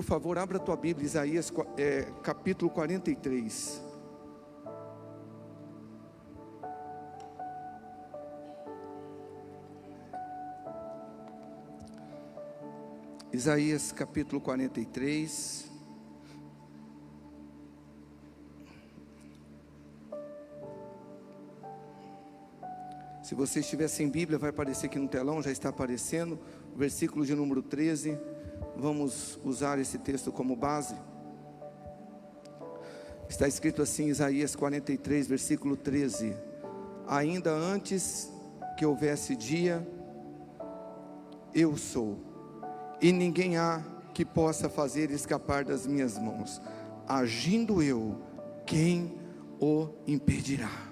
favor, abra a tua Bíblia, Isaías capítulo 43. Isaías capítulo 43. Se você estiver sem Bíblia, vai aparecer aqui no telão, já está aparecendo, versículo de número 13. Vamos usar esse texto como base. Está escrito assim, Isaías 43, versículo 13: ainda antes que houvesse dia, eu sou, e ninguém há que possa fazer escapar das minhas mãos. Agindo eu, quem o impedirá?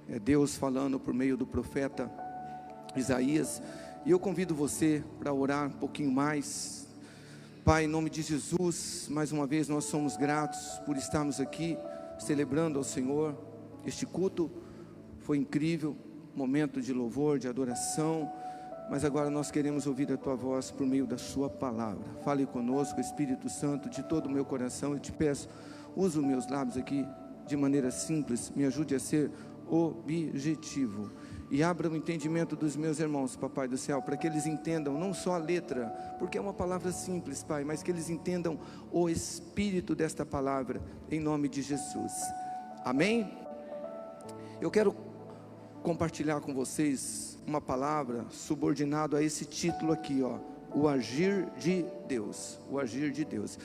É Deus falando por meio do profeta Isaías. E eu convido você para orar um pouquinho mais. Pai, em nome de Jesus, mais uma vez nós somos gratos por estarmos aqui celebrando ao Senhor. Este culto foi incrível, momento de louvor, de adoração. Mas agora nós queremos ouvir a Tua voz por meio da Sua palavra. Fale conosco, Espírito Santo, de todo o meu coração. Eu te peço, usa os meus lábios aqui de maneira simples. Me ajude a ser objetivo. E abra o entendimento dos meus irmãos, Papai do céu, para que eles entendam não só a letra, porque é uma palavra simples, Pai, mas que eles entendam o espírito desta palavra, em nome de Jesus. Amém? Eu quero compartilhar com vocês uma palavra subordinado a esse título aqui, ó, o agir de Deus. O agir de Deus.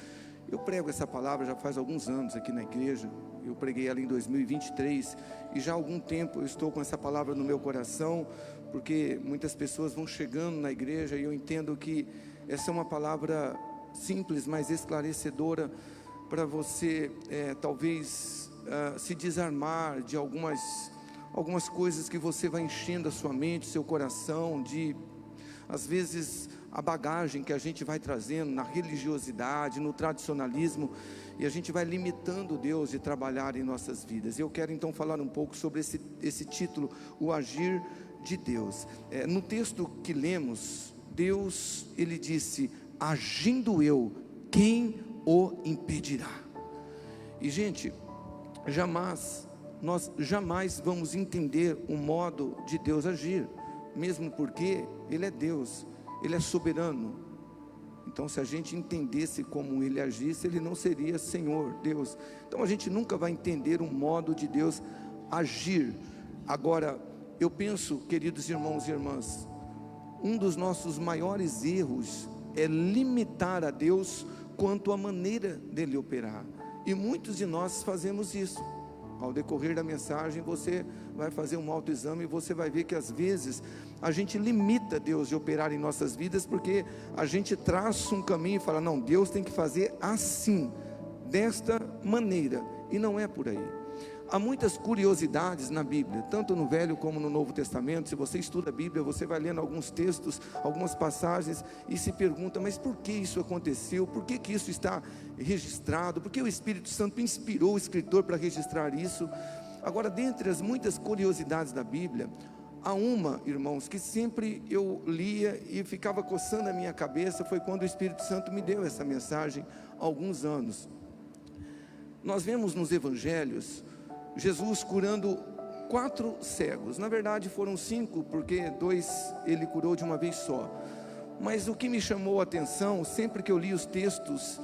Eu prego essa palavra já faz alguns anos aqui na igreja. Eu preguei ela em 2023 e já há algum tempo eu estou com essa palavra no meu coração, porque muitas pessoas vão chegando na igreja e eu entendo que essa é uma palavra simples, mas esclarecedora para você talvez se desarmar de algumas coisas que você vai enchendo a sua mente, seu coração, de às vezes a bagagem que a gente vai trazendo na religiosidade, no tradicionalismo, e a gente vai limitando Deus de trabalhar em nossas vidas. Eu quero então falar um pouco sobre esse título, o agir de Deus. No texto que lemos, Deus, Ele disse, agindo eu, quem o impedirá? E gente, nós jamais vamos entender o modo de Deus agir, mesmo porque Ele é Deus, Ele é soberano. Então se a gente entendesse como Ele agisse, Ele não seria Senhor, Deus. Então a gente nunca vai entender o modo de Deus agir. Agora, eu penso, queridos irmãos e irmãs, um dos nossos maiores erros é limitar a Deus quanto à maneira dEle operar. E muitos de nós fazemos isso. Ao decorrer da mensagem, você vai fazer um autoexame e você vai ver que às vezes a gente limita Deus de operar em nossas vidas, porque a gente traça um caminho e fala, não, Deus tem que fazer assim, desta maneira, e não é por aí. Há muitas curiosidades na Bíblia, tanto no Velho como no Novo Testamento. Se você estuda a Bíblia, você vai lendo alguns textos, algumas passagens, e se pergunta, mas por que isso aconteceu? Por que isso está registrado? Por que o Espírito Santo inspirou o escritor para registrar isso? Agora, dentre as muitas curiosidades da Bíblia, há uma, irmãos, que sempre eu lia e ficava coçando a minha cabeça, foi quando o Espírito Santo me deu essa mensagem, há alguns anos. Nós vemos nos evangelhos, Jesus curando 4 cegos, na verdade foram 5, porque 2 ele curou de uma vez só. Mas o que me chamou a atenção, sempre que eu li os textos,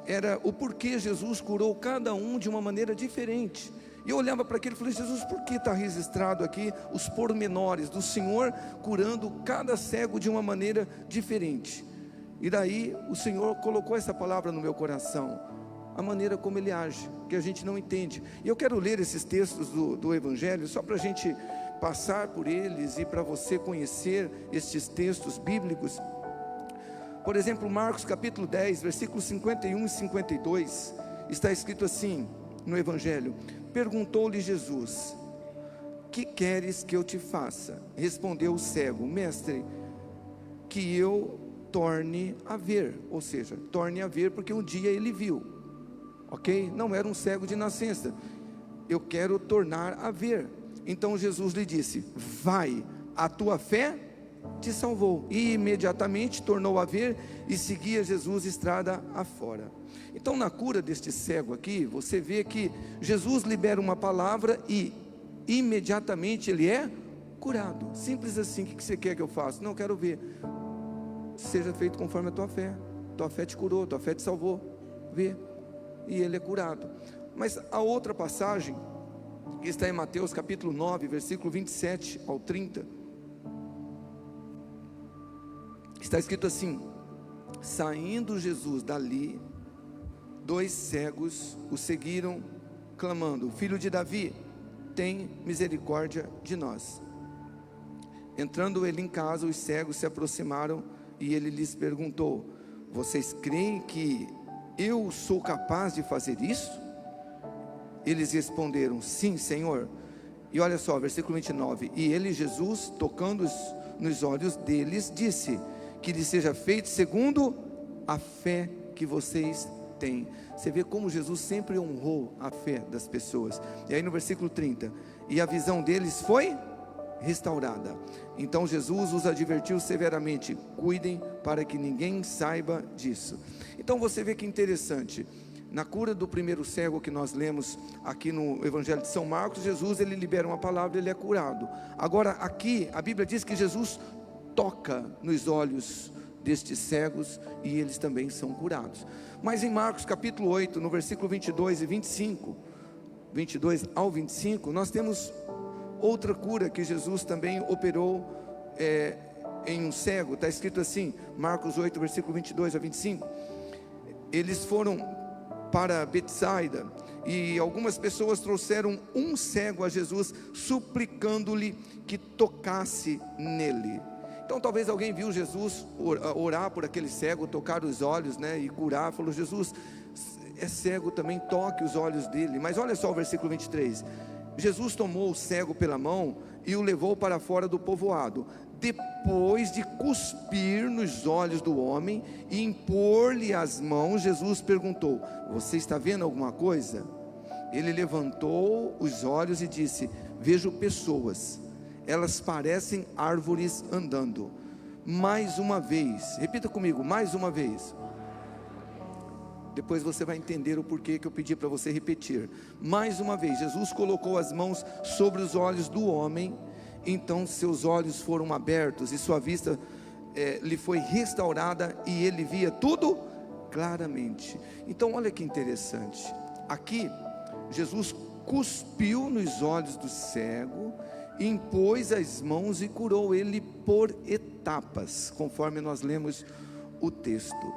era o porquê Jesus curou cada um de uma maneira diferente. E eu olhava para aquele e falei, Jesus, por que está registrado aqui os pormenores do Senhor curando cada cego de uma maneira diferente? E daí o Senhor colocou essa palavra no meu coração, a maneira como Ele age, que a gente não entende. E eu quero ler esses textos do Evangelho, só para a gente passar por eles e para você conhecer estes textos bíblicos. Por exemplo, Marcos capítulo 10, versículos 51 e 52, está escrito assim no Evangelho: perguntou-lhe Jesus, que queres que eu te faça? Respondeu o cego, mestre, que eu torne a ver, ou seja, torne a ver, porque um dia ele viu, ok? Não era um cego de nascença, eu quero tornar a ver. Então Jesus lhe disse, vai, a tua fé te salvou. E imediatamente tornou a ver e seguia Jesus estrada afora. Então, na cura deste cego aqui, você vê que Jesus libera uma palavra e imediatamente ele é curado. Simples assim. O que você quer que eu faça? Não, quero ver. Seja feito conforme a tua fé. Tua fé te curou, tua fé te salvou. Vê. E ele é curado. Mas a outra passagem, que está em Mateus capítulo 9, versículo 27 ao 30, está escrito assim: saindo Jesus dali, 2 cegos o seguiram, clamando: Filho de Davi, tem misericórdia de nós. Entrando ele em casa, os cegos se aproximaram e ele lhes perguntou: vocês creem que eu sou capaz de fazer isso? Eles responderam: sim, Senhor. E olha só, versículo 29, e ele, Jesus, tocando nos olhos deles, disse: que lhe seja feito segundo a fé que vocês têm. Você vê como Jesus sempre honrou a fé das pessoas. E aí no versículo 30, e a visão deles foi restaurada. Então Jesus os advertiu severamente: cuidem para que ninguém saiba disso. Então você vê que interessante, na cura do primeiro cego que nós lemos aqui no Evangelho de São Marcos, Jesus ele libera uma palavra, ele é curado. Agora aqui a Bíblia diz que Jesus toca nos olhos destes cegos e eles também são curados. Mas em Marcos capítulo 8, no versículo 22 e 25, 22 ao 25, nós temos outra cura que Jesus também operou em um cego. Está escrito assim, Marcos 8, versículo 22 a 25. Eles foram para Betsaida e algumas pessoas trouxeram um cego a Jesus, suplicando-lhe que tocasse nele. Então talvez alguém viu Jesus orar por aquele cego, tocar os olhos, né, e curar. Falou: Jesus é cego também, toque os olhos dele. Mas olha só o versículo 23. Jesus tomou o cego pela mão e o levou para fora do povoado. Depois de cuspir nos olhos do homem e impor-lhe as mãos, Jesus perguntou: você está vendo alguma coisa? Ele levantou os olhos e disse: vejo pessoas, elas parecem árvores andando. Mais uma vez, repita comigo, mais uma vez. Depois você vai entender o porquê que eu pedi para você repetir. Mais uma vez, Jesus colocou as mãos sobre os olhos do homem. Então seus olhos foram abertos e sua vista lhe foi restaurada e ele via tudo claramente. Então olha que interessante. Aqui Jesus cuspiu nos olhos do cego, impôs as mãos e curou ele por etapas, conforme nós lemos o texto.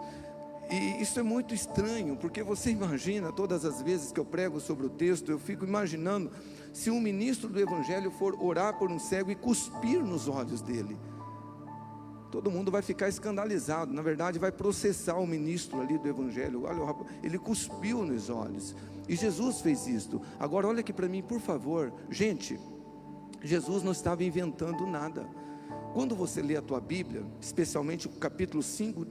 E isso é muito estranho, porque você imagina, todas as vezes que eu prego sobre o texto, eu fico imaginando se um ministro do Evangelho for orar por um cego e cuspir nos olhos dele. Todo mundo vai ficar escandalizado, na verdade vai processar o ministro ali do Evangelho. Olha, ele cuspiu nos olhos, e Jesus fez isto. Agora olha aqui para mim, por favor, gente, Jesus não estava inventando nada. Quando você lê a tua Bíblia, especialmente o capítulo 5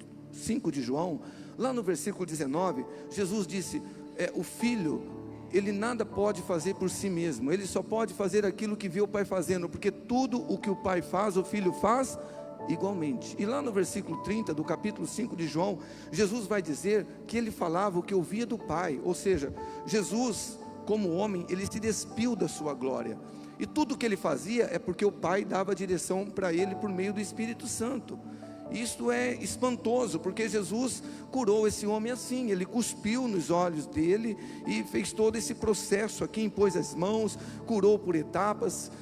de João, lá no versículo 19, Jesus disse, o filho, ele nada pode fazer por si mesmo, ele só pode fazer aquilo que vê o pai fazendo, porque tudo o que o pai faz, o filho faz igualmente. E lá no versículo 30 do capítulo 5 de João, Jesus vai dizer que ele falava o que ouvia do pai. Ou seja, Jesus, como homem, ele se despiu da sua glória, e tudo o que ele fazia é porque o pai dava direção para ele por meio do Espírito Santo. Isto é espantoso, porque Jesus curou esse homem assim, ele cuspiu nos olhos dele e fez todo esse processo aqui, impôs as mãos, curou por etapas.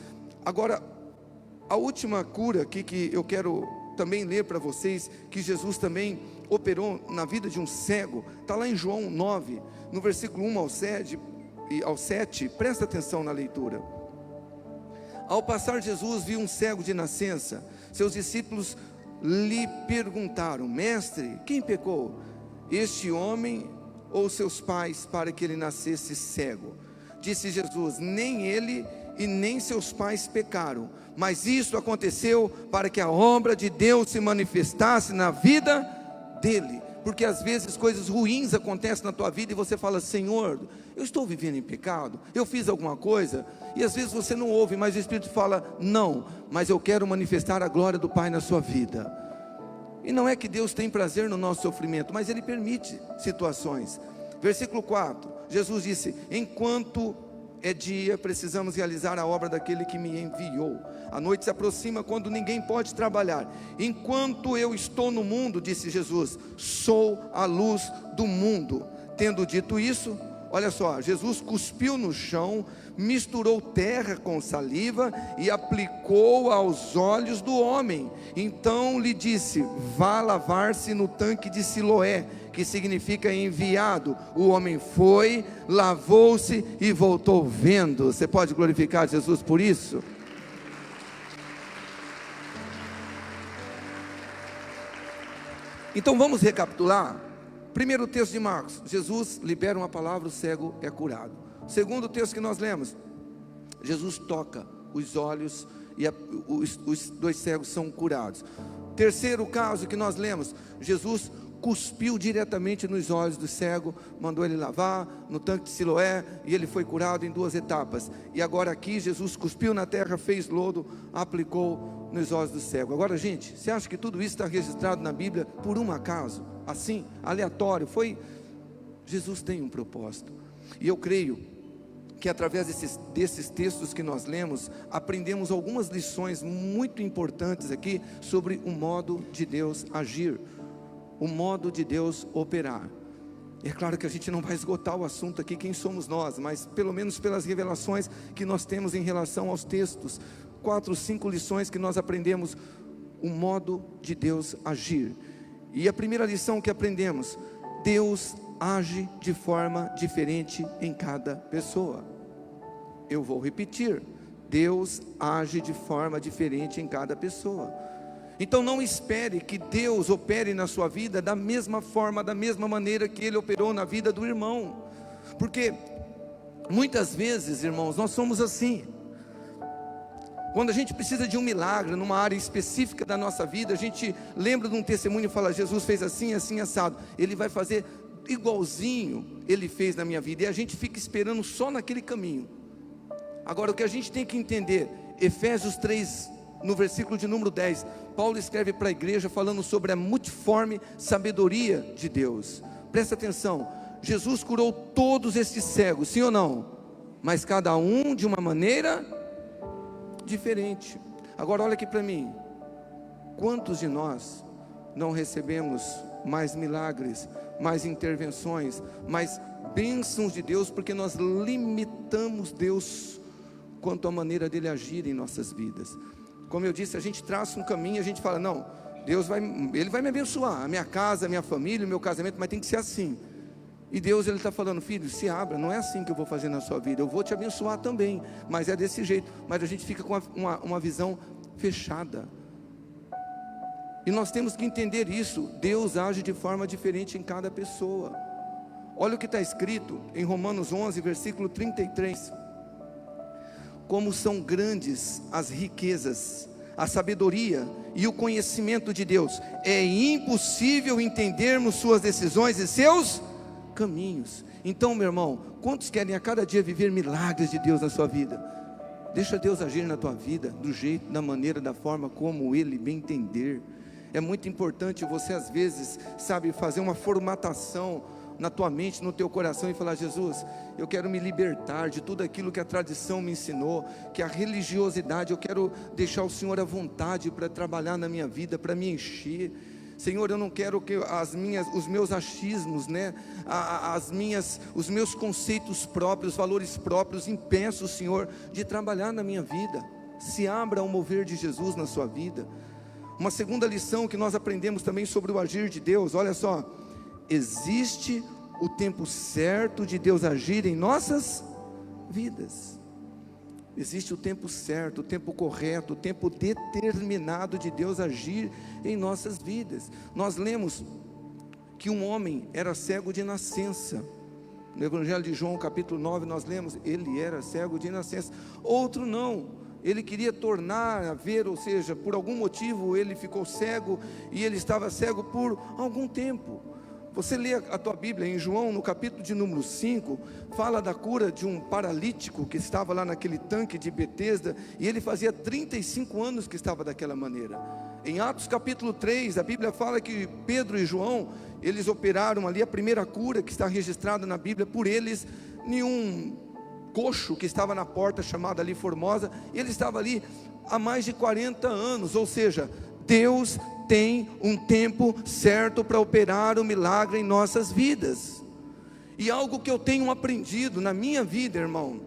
Agora, a última cura aqui que eu quero também ler para vocês, que Jesus também operou na vida de um cego, está lá em João 9, no versículo 1 ao 7, presta atenção na leitura. Ao passar Jesus viu um cego de nascença, seus discípulos lhe perguntaram: mestre, quem pecou, este homem ou seus pais, para que ele nascesse cego? Disse Jesus: nem ele e nem seus pais pecaram, mas isso aconteceu para que a obra de Deus se manifestasse na vida dele, porque às vezes coisas ruins acontecem na tua vida e você fala: Senhor, eu estou vivendo em pecado, eu fiz alguma coisa, e às vezes você não ouve, mas o Espírito fala: não, mas eu quero manifestar a glória do Pai na sua vida. E não é que Deus tem prazer no nosso sofrimento, mas Ele permite situações. Versículo 4, Jesus disse: enquanto é dia, precisamos realizar a obra daquele que me enviou. A noite se aproxima quando ninguém pode trabalhar. Enquanto eu estou no mundo, disse Jesus, sou a luz do mundo. Tendo dito isso, olha só, Jesus cuspiu no chão, misturou terra com saliva e aplicou aos olhos do homem. Então lhe disse: vá lavar-se no tanque de Siloé, que significa enviado. O homem foi, lavou-se e voltou vendo. Você pode glorificar Jesus por isso? Então vamos recapitular. Primeiro texto de Marcos, Jesus libera uma palavra, o cego é curado. Segundo texto que nós lemos, Jesus toca os olhos e os dois cegos são curados. Terceiro caso que nós lemos, Jesus cuspiu diretamente nos olhos do cego, mandou ele lavar no tanque de Siloé, e ele foi curado em 2 etapas. E agora aqui Jesus cuspiu na terra, fez lodo, aplicou nos olhos do cego. Agora, gente, você acha que tudo isso está registrado na Bíblia por um acaso, assim, aleatório? Jesus tem um propósito, e eu creio que através desses textos que nós lemos, aprendemos algumas lições muito importantes aqui, sobre o modo de Deus agir, o modo de Deus operar. É claro que a gente não vai esgotar o assunto aqui, quem somos nós, mas pelo menos pelas revelações que nós temos em relação aos textos, 4, 5 lições que nós aprendemos, o modo de Deus agir. E a primeira lição que aprendemos: Deus age de forma diferente em cada pessoa. Eu vou repetir: Deus age de forma diferente em cada pessoa. Então não espere que Deus opere na sua vida da mesma forma, da mesma maneira que Ele operou na vida do irmão, porque muitas vezes, irmãos, nós somos assim. Quando a gente precisa de um milagre numa área específica da nossa vida, a gente lembra de um testemunho e fala: Jesus fez assim, assim, assado. Ele vai fazer igualzinho Ele fez na minha vida, e a gente fica esperando só naquele caminho. Agora, o que a gente tem que entender, Efésios 3, no versículo de número 10, Paulo escreve para a igreja falando sobre a multiforme sabedoria de Deus. Presta atenção, Jesus curou todos esses cegos, sim ou não? Mas cada um de uma maneira diferente. Agora olha aqui para mim, quantos de nós não recebemos mais milagres, mais intervenções, mais bênçãos de Deus, porque nós limitamos Deus quanto à maneira dele agir em nossas vidas? Como eu disse, a gente traça um caminho, a gente fala: não, Ele vai me abençoar, a minha casa, a minha família, o meu casamento, mas tem que ser assim. E Deus, Ele está falando: filho, se abra, não é assim que eu vou fazer na sua vida, eu vou te abençoar também, mas é desse jeito. Mas a gente fica com uma visão fechada, e nós temos que entender isso. Deus age de forma diferente em cada pessoa. Olha o que está escrito em Romanos 11, versículo 33. Como são grandes as riquezas, a sabedoria e o conhecimento de Deus, é impossível entendermos suas decisões e seus caminhos. Então, meu irmão, quantos querem a cada dia viver milagres de Deus na sua vida? Deixa Deus agir na tua vida, do jeito, da maneira, da forma como Ele bem entender. É muito importante você, às vezes, sabe, fazer uma formatação na tua mente, no teu coração, e falar: Jesus, eu quero me libertar de tudo aquilo que a tradição me ensinou, que a religiosidade, eu quero deixar o Senhor à vontade para trabalhar na minha vida, para me encher. Senhor, eu não quero que os meus achismos, né, os meus conceitos próprios, valores próprios, impeçam o Senhor de trabalhar na minha vida. Se abra ao mover de Jesus na sua vida. Uma segunda lição que nós aprendemos também sobre o agir de Deus, olha só: existe o tempo certo de Deus agir em nossas vidas. Existe o tempo certo, o tempo correto, o tempo determinado de Deus agir em nossas vidas. Nós lemos que um homem era cego de nascença. No Evangelho de João, capítulo 9, nós lemos: ele era cego de nascença. Outro não, ele queria tornar a ver, ou seja, por algum motivo ele ficou cego, e ele estava cego por algum tempo. Você lê a tua Bíblia em João, no capítulo de número 5, fala da cura de um paralítico que estava lá naquele tanque de Betesda, e ele fazia 35 anos que estava daquela maneira. Em Atos capítulo 3, a Bíblia fala que Pedro e João, eles operaram ali a primeira cura que está registrada na Bíblia por eles, em um coxo que estava na porta chamada ali Formosa. Ele estava ali há mais de 40 anos, ou seja, Deus tem um tempo certo para operar o milagre em nossas vidas. E algo que eu tenho aprendido na minha vida, irmão,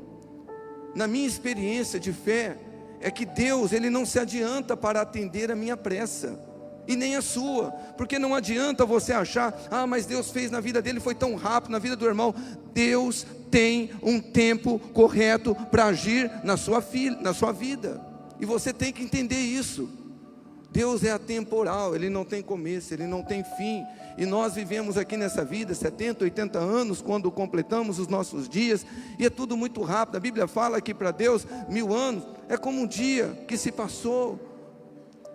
na minha experiência de fé, é que Deus, Ele não se adianta para atender a minha pressa, e nem a sua, porque não adianta você achar, mas Deus fez na vida dele, foi tão rápido, na vida do irmão. Deus tem um tempo correto para agir na sua vida, e você tem que entender isso. Deus é atemporal, Ele não tem começo, Ele não tem fim, e nós vivemos aqui nessa vida 70, 80 anos, quando completamos os nossos dias, e é tudo muito rápido. A Bíblia fala que para Deus 1000 anos é como um dia que se passou,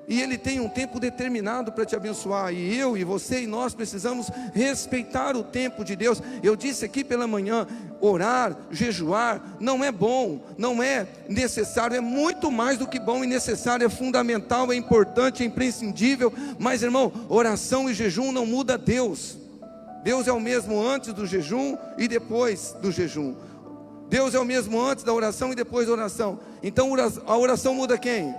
e Ele tem um tempo determinado para te abençoar, e eu, e você, e nós precisamos respeitar o tempo de Deus. Eu disse aqui pela manhã, orar, jejuar, não é bom, não é necessário, é muito mais do que bom e necessário, é fundamental, é importante, é imprescindível, mas irmão, oração e jejum não muda Deus. Deus é o mesmo antes do jejum e depois do jejum. Deus é o mesmo antes da oração e depois da oração. Então a oração muda quem?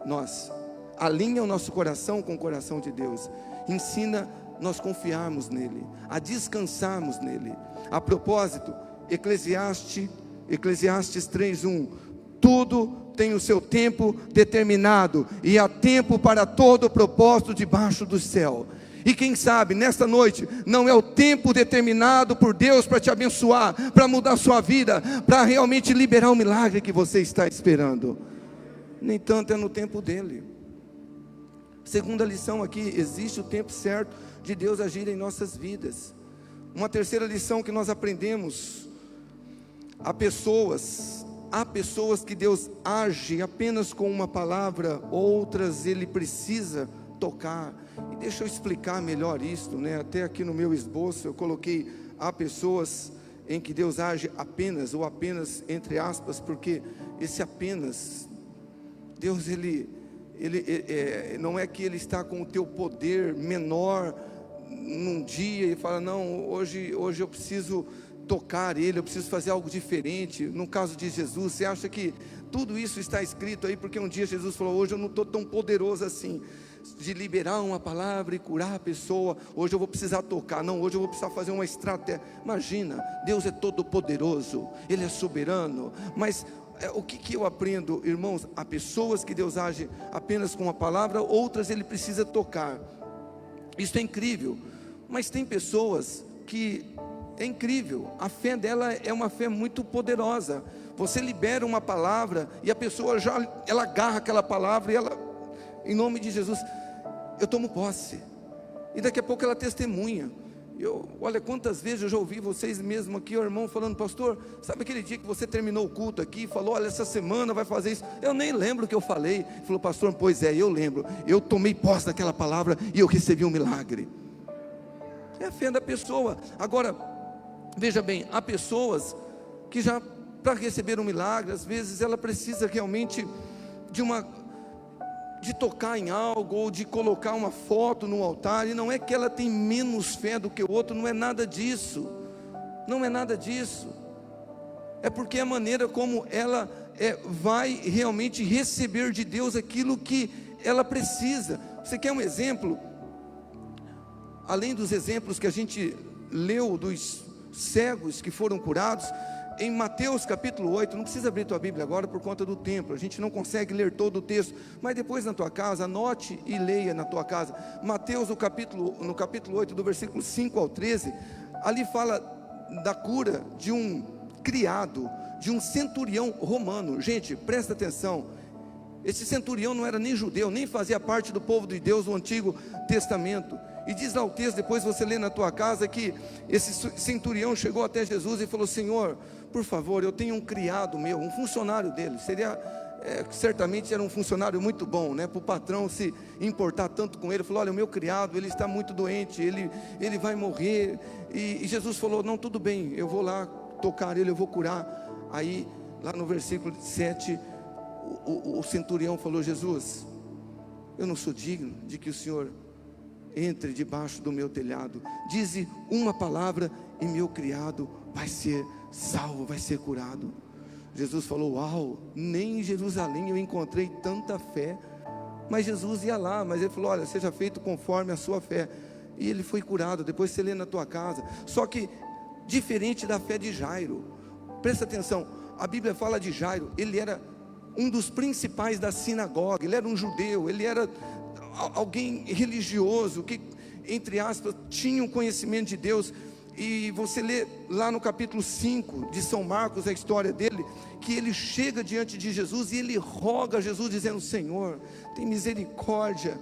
Nós. Alinha o nosso coração com o coração de Deus, ensina nós confiarmos nele, a descansarmos nele. A propósito, Eclesiastes 3:1, tudo tem o seu tempo determinado, e há tempo para todo propósito debaixo do céu. E quem sabe, nesta noite, não é o tempo determinado por Deus para te abençoar, para mudar a sua vida, para realmente liberar o milagre que você está esperando. Nem tanto é no tempo dele. Segunda lição aqui, existe o tempo certo de Deus agir em nossas vidas. Uma terceira lição que nós aprendemos: há pessoas que Deus age apenas com uma palavra, outras Ele precisa tocar. E deixa eu explicar melhor isso, né? Até aqui no meu esboço eu coloquei: há pessoas em que Deus age apenas, ou apenas entre aspas, porque esse apenas, Deus Ele não é que Ele está com o teu poder menor num dia e fala, não, hoje eu preciso tocar Ele, eu preciso fazer algo diferente. No caso de Jesus, você acha que tudo isso está escrito aí porque um dia Jesus falou, hoje eu não estou tão poderoso assim de liberar uma palavra e curar a pessoa, hoje eu vou precisar tocar, não, hoje eu vou precisar fazer uma estratégia. Imagina, Deus é todo poderoso, Ele é soberano. Mas o que eu aprendo, irmãos? Há pessoas que Deus age apenas com uma palavra, outras Ele precisa tocar. Isso é incrível. Mas tem pessoas que é incrível, a fé dela é uma fé muito poderosa. Você libera uma palavra e a pessoa ela agarra aquela palavra e ela, em nome de Jesus, eu tomo posse, e daqui a pouco ela testemunha. Olha quantas vezes eu já ouvi vocês mesmo aqui, o irmão falando, pastor, sabe aquele dia que você terminou o culto aqui, falou, olha, essa semana vai fazer isso, eu nem lembro o que eu falei. Ele falou, pastor, pois é, eu lembro, eu tomei posse daquela palavra e eu recebi um milagre. É a fé da pessoa. Agora, veja bem, há pessoas que já, para receber um milagre, às vezes ela precisa realmente de tocar em algo, ou de colocar uma foto no altar, e não é que ela tem menos fé do que o outro, não é nada disso, não é nada disso, é porque a maneira como ela vai realmente receber de Deus aquilo que ela precisa. Você quer um exemplo? Além dos exemplos que a gente leu dos cegos que foram curados, em Mateus capítulo 8, não precisa abrir tua Bíblia agora por conta do tempo, a gente não consegue ler todo o texto, mas depois na tua casa, anote e leia na tua casa. Mateus no capítulo 8, do versículo 5 ao 13, ali fala da cura de um criado, de um centurião romano. Gente, presta atenção, esse centurião não era nem judeu, nem fazia parte do povo de Deus no Antigo Testamento. E diz lá o texto, depois você lê na tua casa, que esse centurião chegou até Jesus e falou, Senhor, por favor, eu tenho um criado meu, um funcionário dele, certamente era um funcionário muito bom, né? Para o patrão se importar tanto com ele, falou: olha, o meu criado, ele está muito doente, ele vai morrer. E Jesus falou: não, tudo bem, eu vou lá tocar ele, eu vou curar. Aí, lá no versículo 7, o centurião falou: Jesus, eu não sou digno de que o Senhor entre debaixo do meu telhado, dize uma palavra e meu criado vai ser salvo, vai ser curado. Jesus falou: uau, nem em Jerusalém eu encontrei tanta fé. Mas Jesus ia lá, mas ele falou: olha, seja feito conforme a sua fé. E ele foi curado. Depois você lê na tua casa. Só que diferente da fé de Jairo, presta atenção, a Bíblia fala de Jairo, ele era um dos principais da sinagoga, ele era um judeu, ele era alguém religioso, que, entre aspas, tinha um conhecimento de Deus. E você lê lá no capítulo 5 de São Marcos a história dele, que ele chega diante de Jesus e ele roga a Jesus dizendo: Senhor, tem misericórdia,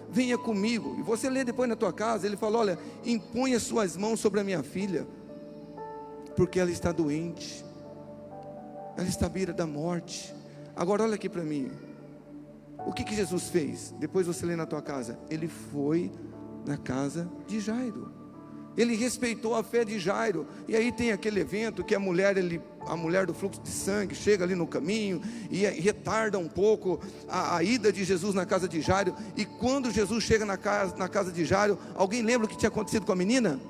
venha comigo. E você lê depois na tua casa, ele fala: olha, impõe as suas mãos sobre a minha filha, porque ela está doente, ela está à beira da morte. Agora olha aqui para mim, o que Jesus fez? Depois você lê na tua casa, ele foi na casa de Jairo, ele respeitou a fé de Jairo. E aí tem aquele evento que a mulher do fluxo de sangue chega ali no caminho e retarda um pouco a ida de Jesus na casa de Jairo. E quando Jesus chega na casa de Jairo, alguém lembra o que tinha acontecido com a menina?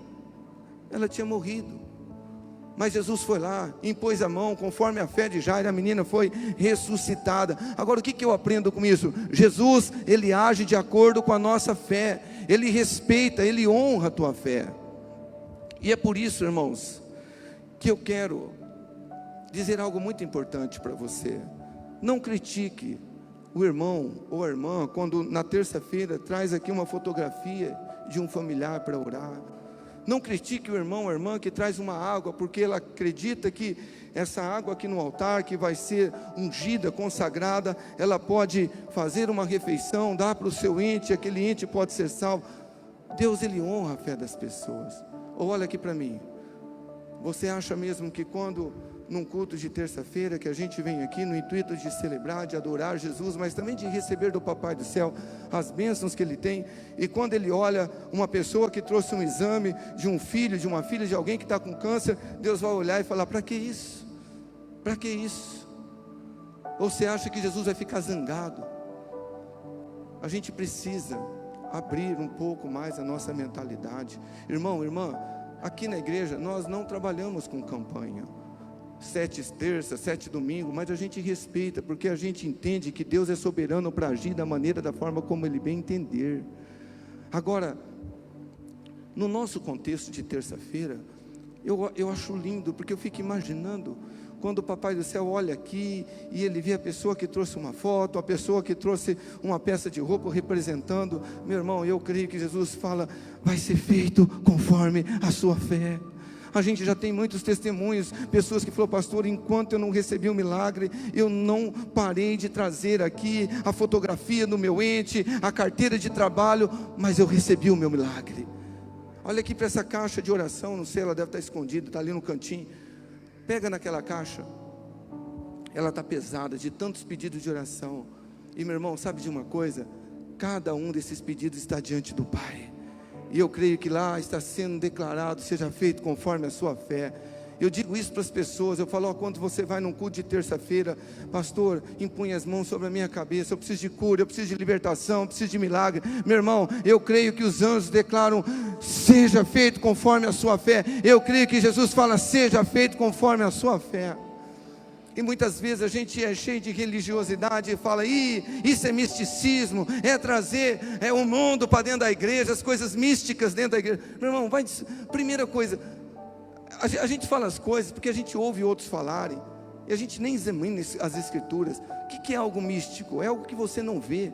Ela tinha morrido. Mas Jesus foi lá, impôs a mão, conforme a fé de Jairo, a menina foi ressuscitada. Agora o que eu aprendo com isso? Jesus, ele age de acordo com a nossa fé, ele respeita, ele honra a tua fé. E é por isso, irmãos, que eu quero dizer algo muito importante para você. Não critique o irmão ou a irmã quando na terça-feira traz aqui uma fotografia de um familiar para orar. Não critique o irmão ou a irmã que traz uma água, porque ela acredita que essa água aqui no altar, que vai ser ungida, consagrada, ela pode fazer uma refeição, dar para o seu ente, aquele ente pode ser salvo. Deus, ele honra a fé das pessoas. Ou olha aqui para mim, você acha mesmo que quando num culto de terça-feira, que a gente vem aqui no intuito de celebrar, de adorar Jesus, mas também de receber do Papai do Céu as bênçãos que Ele tem, e quando Ele olha uma pessoa que trouxe um exame de um filho, de uma filha, de alguém que está com câncer, Deus vai olhar e falar: para que isso? Para que isso? Ou você acha que Jesus vai ficar zangado? A gente precisa abrir um pouco mais a nossa mentalidade. Irmão, irmã, aqui na igreja nós não trabalhamos com campanha, 7 terças, 7 domingos, mas a gente respeita, porque a gente entende que Deus é soberano para agir da maneira, da forma como Ele bem entender. Agora, no nosso contexto de terça-feira, eu acho lindo, porque eu fico imaginando quando o Papai do Céu olha aqui e Ele vê a pessoa que trouxe uma foto, a pessoa que trouxe uma peça de roupa representando. Meu irmão, eu creio que Jesus fala: vai ser feito conforme a sua fé. A gente já tem muitos testemunhos, pessoas que falaram: pastor, enquanto eu não recebi o milagre, eu não parei de trazer aqui a fotografia do meu ente, a carteira de trabalho, mas eu recebi o meu milagre. Olha aqui para essa caixa de oração, não sei, ela deve estar escondida, está ali no cantinho. Pega naquela caixa, ela está pesada de tantos pedidos de oração. E meu irmão, sabe de uma coisa? Cada um desses pedidos está diante do Pai, e eu creio que lá está sendo declarado: seja feito conforme a sua fé. Eu digo isso para as pessoas, eu falo: quando você vai num culto de terça-feira, pastor, impunha as mãos sobre a minha cabeça, eu preciso de cura, eu preciso de libertação, eu preciso de milagre. Meu irmão, eu creio que os anjos declaram: seja feito conforme a sua fé. Eu creio que Jesus fala: seja feito conforme a sua fé. E muitas vezes a gente é cheio de religiosidade e fala: isso é misticismo, é trazer o mundo para dentro da igreja, as coisas místicas dentro da igreja. Meu irmão, primeira coisa, a gente fala as coisas porque a gente ouve outros falarem, e a gente nem examina as escrituras. O que é algo místico? É algo que você não vê.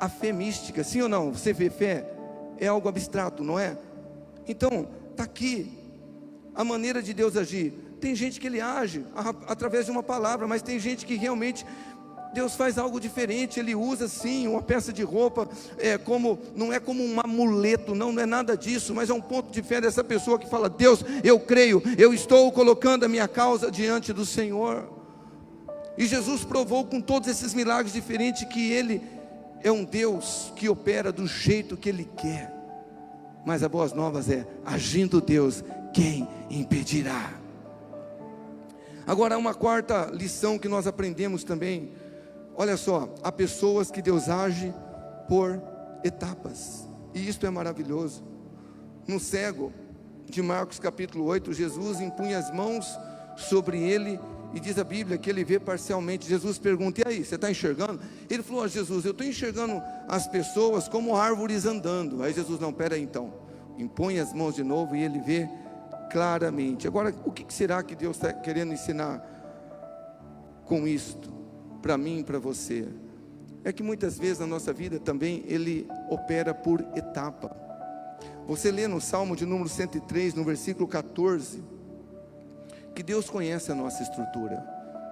A fé mística, sim ou não? Você vê fé? É algo abstrato, não é? Então, está aqui a maneira de Deus agir. Tem gente que Ele age através de uma palavra, mas tem gente que realmente Deus faz algo diferente. Ele usa sim uma peça de roupa, não é como um amuleto, não é nada disso, mas é um ponto de fé dessa pessoa que fala: Deus, eu creio, eu estou colocando a minha causa diante do Senhor. E Jesus provou com todos esses milagres diferentes que Ele é um Deus que opera do jeito que Ele quer. Mas a boas novas é: agindo Deus, quem impedirá? Agora, uma quarta lição que nós aprendemos também. Olha só, há pessoas que Deus age por etapas, e isto é maravilhoso. No cego de Marcos capítulo 8, Jesus impunha as mãos sobre ele, e diz a Bíblia que ele vê parcialmente. Jesus pergunta: e aí, você está enxergando? Ele falou: Jesus, eu estou enxergando as pessoas como árvores andando. Aí Jesus: não, pera aí então, impõe as mãos de novo, e ele vê claramente. Agora, o que será que Deus está querendo ensinar com isto, para mim e para você? É que muitas vezes na nossa vida também Ele opera por etapa. Você lê no Salmo de número 103, no versículo 14, que Deus conhece a nossa estrutura.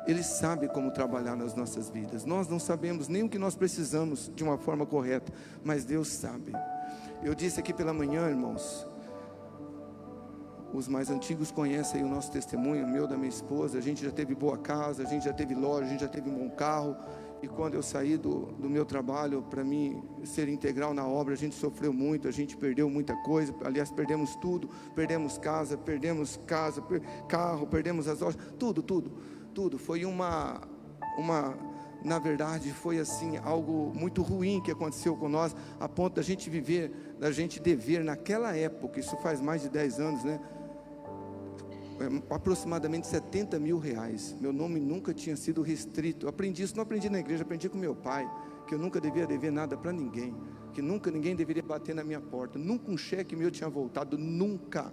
Ele sabe como trabalhar nas nossas vidas. Nós não sabemos nem o que nós precisamos de uma forma correta, mas Deus sabe. Eu disse aqui pela manhã, irmãos, os mais antigos conhecem aí o nosso testemunho, meu, da minha esposa. A gente já teve boa casa, a gente já teve loja, a gente já teve um bom carro. E quando eu saí do meu trabalho, para mim ser integral na obra, a gente sofreu muito, a gente perdeu muita coisa. Aliás, perdemos tudo, perdemos casa, carro, perdemos as lojas, tudo. Foi na verdade, foi assim, algo muito ruim que aconteceu com nós, a ponto da gente dever naquela época, isso faz mais de 10 anos, né? Aproximadamente 70 mil reais. Meu nome nunca tinha sido restrito. Aprendi isso, não aprendi na igreja, aprendi com meu pai, que eu nunca devia dever nada para ninguém, que nunca ninguém deveria bater na minha porta, nunca um cheque meu tinha voltado, nunca.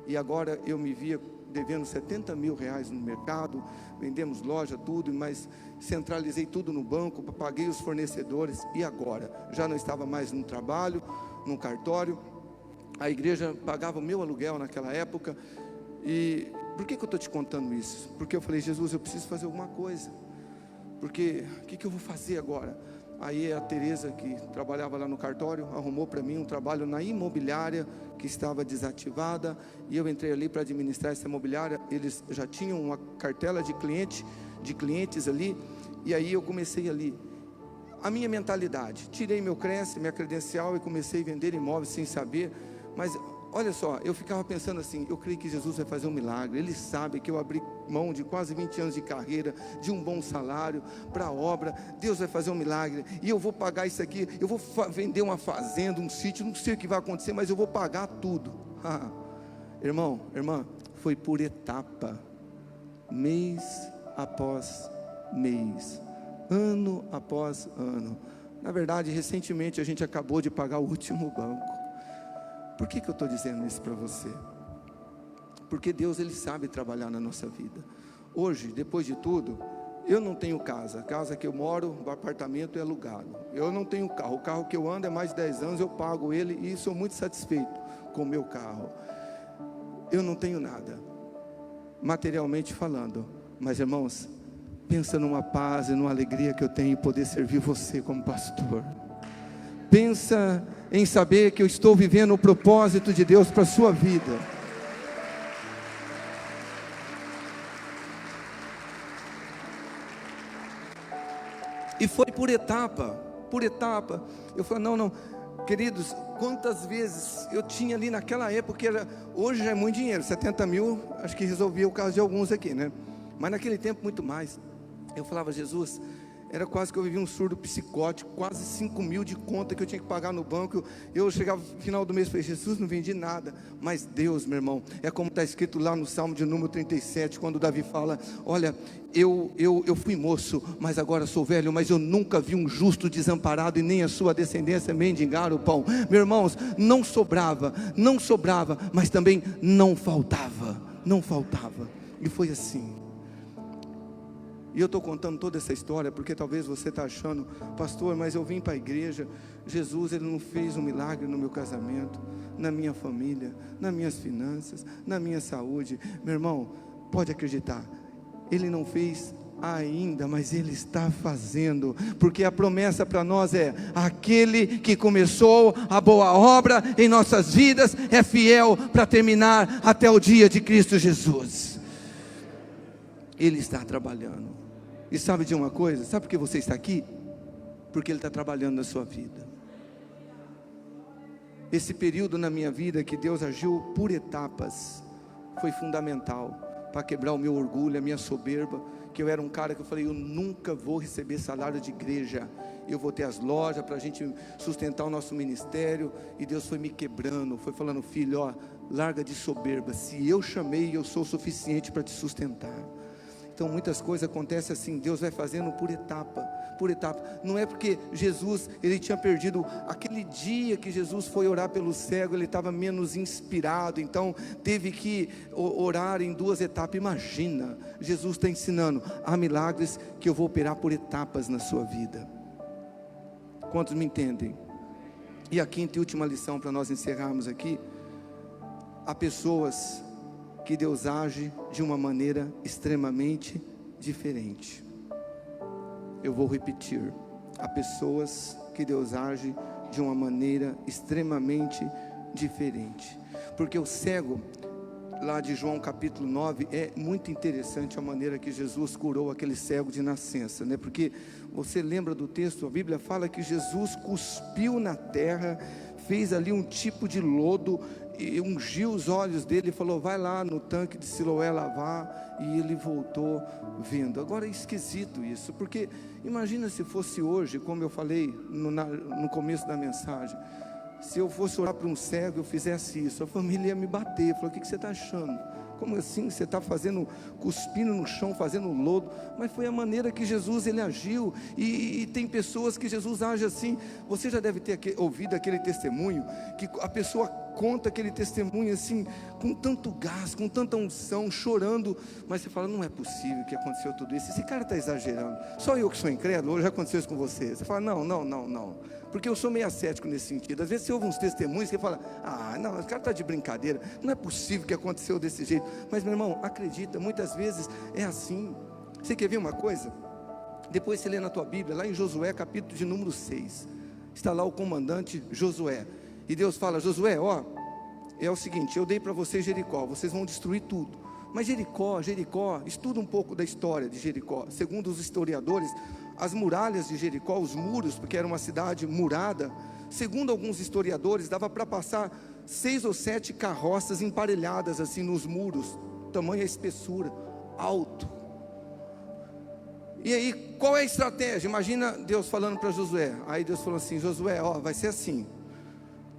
E agora eu me via devendo 70 mil reais no mercado, vendemos loja, tudo, mas centralizei tudo no banco, paguei os fornecedores, e agora? Já não estava mais no trabalho, no cartório, a igreja pagava o meu aluguel naquela época. E por que eu estou te contando isso? Porque eu falei: Jesus, eu preciso fazer alguma coisa, porque o que eu vou fazer agora? Aí a Tereza, que trabalhava lá no cartório, arrumou para mim um trabalho na imobiliária que estava desativada, e eu entrei ali para administrar essa imobiliária. Eles já tinham uma cartela de clientes ali, e aí eu comecei ali. A minha mentalidade, tirei meu Cresce, minha credencial, e comecei a vender imóveis sem saber. Mas olha só, eu ficava pensando assim: eu creio que Jesus vai fazer um milagre. Ele sabe que eu abri mão de quase 20 anos de carreira, de um bom salário, para a obra. Deus vai fazer um milagre, e eu vou pagar isso aqui. Eu vou vender uma fazenda, um sítio, não sei o que vai acontecer, mas eu vou pagar tudo. Irmão, irmã, foi por etapa, mês após mês, ano após ano. Na verdade, recentemente a gente acabou de pagar o último banco. Por que eu estou dizendo isso para você? Porque Deus, Ele sabe trabalhar na nossa vida. Hoje, depois de tudo, eu não tenho casa. A casa que eu moro, o apartamento é alugado. Eu não tenho carro. O carro que eu ando é mais de 10 anos, eu pago ele, e sou muito satisfeito com o meu carro. Eu não tenho nada, materialmente falando. Mas, irmãos, pensa numa paz e numa alegria que eu tenho em poder servir você como pastor. Pensa em saber que eu estou vivendo o propósito de Deus para a sua vida. E foi por etapa. Eu falei: não, queridos, quantas vezes eu tinha ali naquela época, hoje já é muito dinheiro, 70 mil, acho que resolvia o caso de alguns aqui, né? Mas naquele tempo muito mais. Eu falava: Jesus, era quase que eu vivia um surdo psicótico, quase 5 mil de conta que eu tinha que pagar no banco. Eu chegava no final do mês e falei: Jesus, não vendi nada. Mas Deus, meu irmão, é como está escrito lá no Salmo de número 37, quando Davi fala: olha, eu fui moço, mas agora sou velho, mas eu nunca vi um justo desamparado, e nem a sua descendência mendigar o pão. Meus irmãos, não sobrava, mas também não faltava. E foi assim. E eu estou contando toda essa história porque talvez você está achando: pastor, mas eu vim para a igreja, Jesus, Ele não fez um milagre no meu casamento, na minha família, nas minhas finanças, na minha saúde. Meu irmão, pode acreditar, Ele não fez ainda, mas Ele está fazendo, porque a promessa para nós é: aquele que começou a boa obra em nossas vidas é fiel para terminar até o dia de Cristo Jesus. Ele está trabalhando. E sabe de uma coisa? Sabe por que você está aqui? Porque Ele está trabalhando na sua vida. Esse período na minha vida que Deus agiu por etapas foi fundamental para quebrar o meu orgulho, a minha soberba. Que eu era um cara que eu falei, eu nunca vou receber salário de igreja, eu vou ter as lojas para a gente sustentar o nosso ministério. E Deus foi me quebrando, foi falando, filho, ó, larga de soberba, se eu chamei, eu sou o suficiente para te sustentar. Então muitas coisas acontecem assim, Deus vai fazendo por etapa. Não é porque Jesus, ele tinha perdido, aquele dia que Jesus foi orar pelo cego, ele estava menos inspirado, então teve que orar em 2 etapas. Imagina, Jesus está ensinando, há milagres que eu vou operar por etapas na sua vida. Quantos me entendem? E a quinta e última lição para nós encerrarmos aqui: há pessoas que Deus age de uma maneira extremamente diferente. Eu vou repetir: há pessoas que Deus age de uma maneira extremamente diferente. Porque o cego, lá de João capítulo 9, é muito interessante a maneira que Jesus curou aquele cego de nascença, né? Porque você lembra do texto, a Bíblia fala que Jesus cuspiu na terra, fez ali um tipo de lodo, e ungiu os olhos dele e falou, vai lá no tanque de Siloé lavar, e ele voltou vendo. Agora é esquisito isso, porque imagina se fosse hoje, como eu falei no começo da mensagem, se eu fosse orar para um cego, eu fizesse isso, a família ia me bater, falou, o que você está achando? Como assim, você está cuspindo no chão, fazendo lodo? Mas foi a maneira que Jesus, ele agiu, e tem pessoas que Jesus age assim. Você já deve ter ouvido aquele testemunho, que a pessoa conta aquele testemunho assim, com tanto gás, com tanta unção, chorando, mas você fala, não é possível que aconteceu tudo isso, esse cara está exagerando, só eu que sou incrédulo, ou já aconteceu isso com você? Você fala, não, porque eu sou meio ascético nesse sentido. Às vezes você ouve uns testemunhos que fala, não, esse cara está de brincadeira, não é possível que aconteceu desse jeito. Mas meu irmão, acredita, muitas vezes é assim. Você quer ver uma coisa? Depois você lê na tua Bíblia, lá em Josué capítulo de número 6, está lá o comandante Josué, e Deus fala, Josué, ó, é o seguinte, eu dei para vocês Jericó, vocês vão destruir tudo. Mas Jericó, estuda um pouco da história de Jericó. Segundo os historiadores, as muralhas de Jericó, os muros, porque era uma cidade murada, segundo alguns historiadores, dava para passar 6 ou 7 carroças emparelhadas assim nos muros, tamanha espessura, alto. E aí, qual é a estratégia? Imagina Deus falando para Josué. Aí Deus falou assim, Josué, ó, vai ser assim,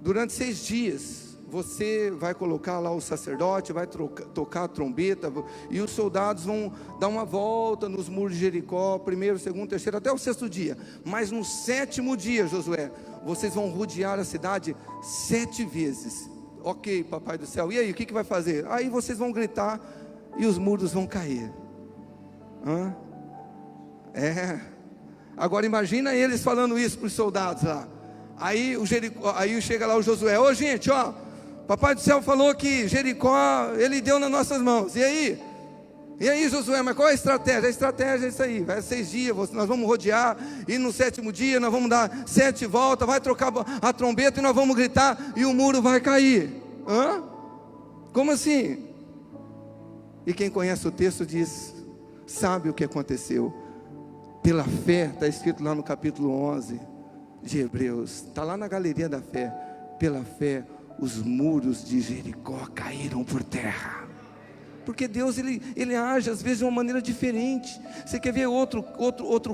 durante 6 dias, você vai colocar lá o sacerdote, vai tocar a trombeta, e os soldados vão dar uma volta nos muros de Jericó, 1º, 2º, 3º, até o 6º dia. Mas no 7º dia, Josué, vocês vão rodear a cidade 7 vezes. Ok, papai do céu, e aí, o que vai fazer? Aí vocês vão gritar, e os muros vão cair. Agora imagina eles falando isso para os soldados lá. Aí chega lá o Josué, ô gente, ó, papai do céu falou que Jericó, ele deu nas nossas mãos, e aí? E aí, Josué, mas qual é a estratégia? A estratégia é isso aí, vai 6 dias, nós vamos rodear, e no 7º dia nós vamos dar 7 voltas, vai trocar a trombeta e nós vamos gritar, e o muro vai cair. Como assim? E quem conhece o texto diz, sabe o que aconteceu? Pela fé, está escrito lá no capítulo 11 de Hebreus, está lá na galeria da fé, pela fé, os muros de Jericó caíram por terra. Porque Deus, ele age às vezes de uma maneira diferente. Você quer ver outro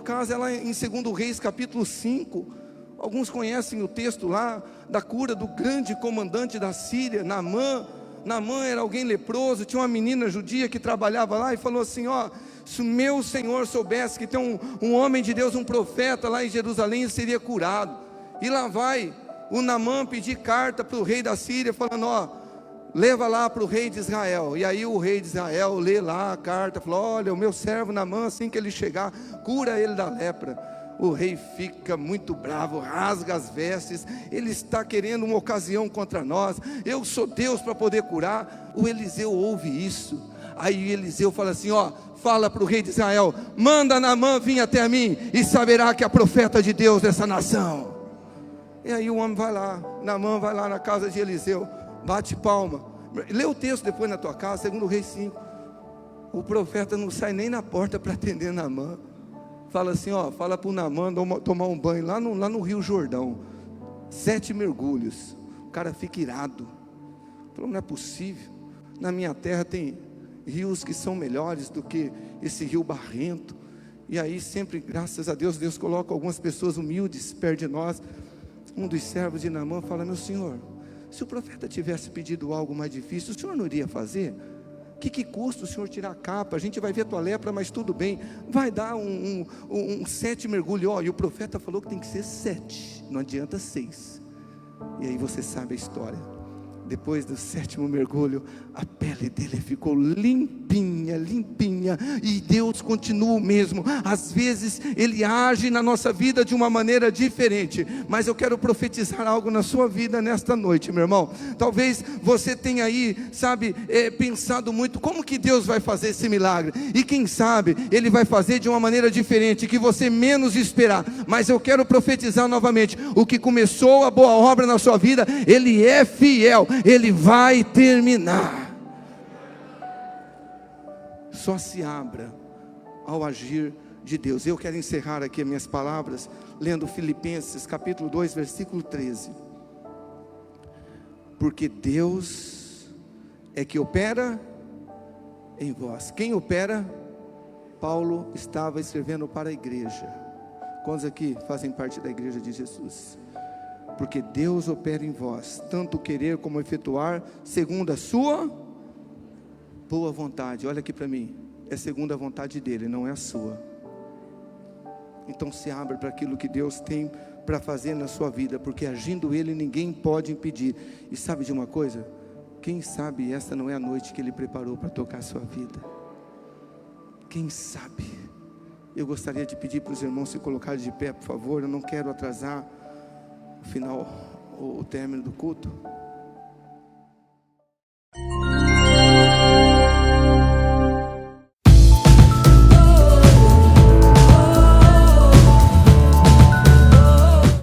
caso? É lá em 2 Reis capítulo 5. Alguns conhecem o texto lá, da cura do grande comandante da Síria, Naamã. Naamã era alguém leproso, tinha uma menina judia que trabalhava lá, e falou assim, ó, se o meu Senhor soubesse que tem um homem de Deus, um profeta lá em Jerusalém, ele seria curado. E lá vai o Naamã pedir carta para o rei da Síria, falando, ó, leva lá para o rei de Israel. E aí o rei de Israel lê lá a carta, falou, olha, o meu servo Naamã, assim que ele chegar, cura ele da lepra. O rei fica muito bravo, rasga as vestes, ele está querendo uma ocasião contra nós, eu sou Deus para poder curar. O Eliseu ouve isso, aí Eliseu fala assim, ó, fala para o rei de Israel, manda Naamã vir até mim, e saberá que é profeta de Deus dessa nação. E aí o homem vai lá, Naamã vai lá na casa de Eliseu, bate palma, lê o texto depois na tua casa, 2 Reis 5, o profeta não sai nem na porta para atender Naamã. Fala assim, ó, fala para o Naamã tomar um banho lá no Rio Jordão, 7 mergulhos. O cara fica irado. Falou, não é possível, na minha terra tem rios que são melhores do que esse rio barrento. E aí sempre, graças a Deus, Deus coloca algumas pessoas humildes perto de nós. Um dos servos de Naamã fala, meu senhor, se o profeta tivesse pedido algo mais difícil, o senhor não iria fazer? Que custa o senhor tirar a capa? A gente vai ver a tua lepra, mas tudo bem, vai dar um 7 mergulhos. E o profeta falou que tem que ser 7, não adianta 6. E aí você sabe a história. Depois do 7º mergulho, a pele dele ficou limpinha, limpinha. E Deus continua o mesmo. Às vezes Ele age na nossa vida de uma maneira diferente. Mas eu quero profetizar algo na sua vida nesta noite, meu irmão. Talvez você tenha aí, sabe, pensado muito, como que Deus vai fazer esse milagre? E quem sabe, Ele vai fazer de uma maneira diferente, que você menos esperar. Mas eu quero profetizar novamente, o que começou a boa obra na sua vida, Ele é fiel. Ele vai terminar. Só se abra ao agir de Deus. Eu quero encerrar aqui as minhas palavras lendo Filipenses capítulo 2 versículo 13. Porque Deus é que opera em vós. Quem opera? Paulo estava escrevendo para a igreja. Quantos aqui fazem parte da igreja de Jesus? Porque Deus opera em vós, tanto querer como efetuar, segundo a sua boa vontade. Olha aqui para mim, é segundo a vontade dele, não é a sua. Então se abra para aquilo que Deus tem para fazer na sua vida, porque agindo Ele, ninguém pode impedir. E sabe de uma coisa? Quem sabe essa não é a noite que Ele preparou para tocar a sua vida? Quem sabe? Eu gostaria de pedir para os irmãos se colocarem de pé, por favor. Eu não quero atrasar o final, o término do culto.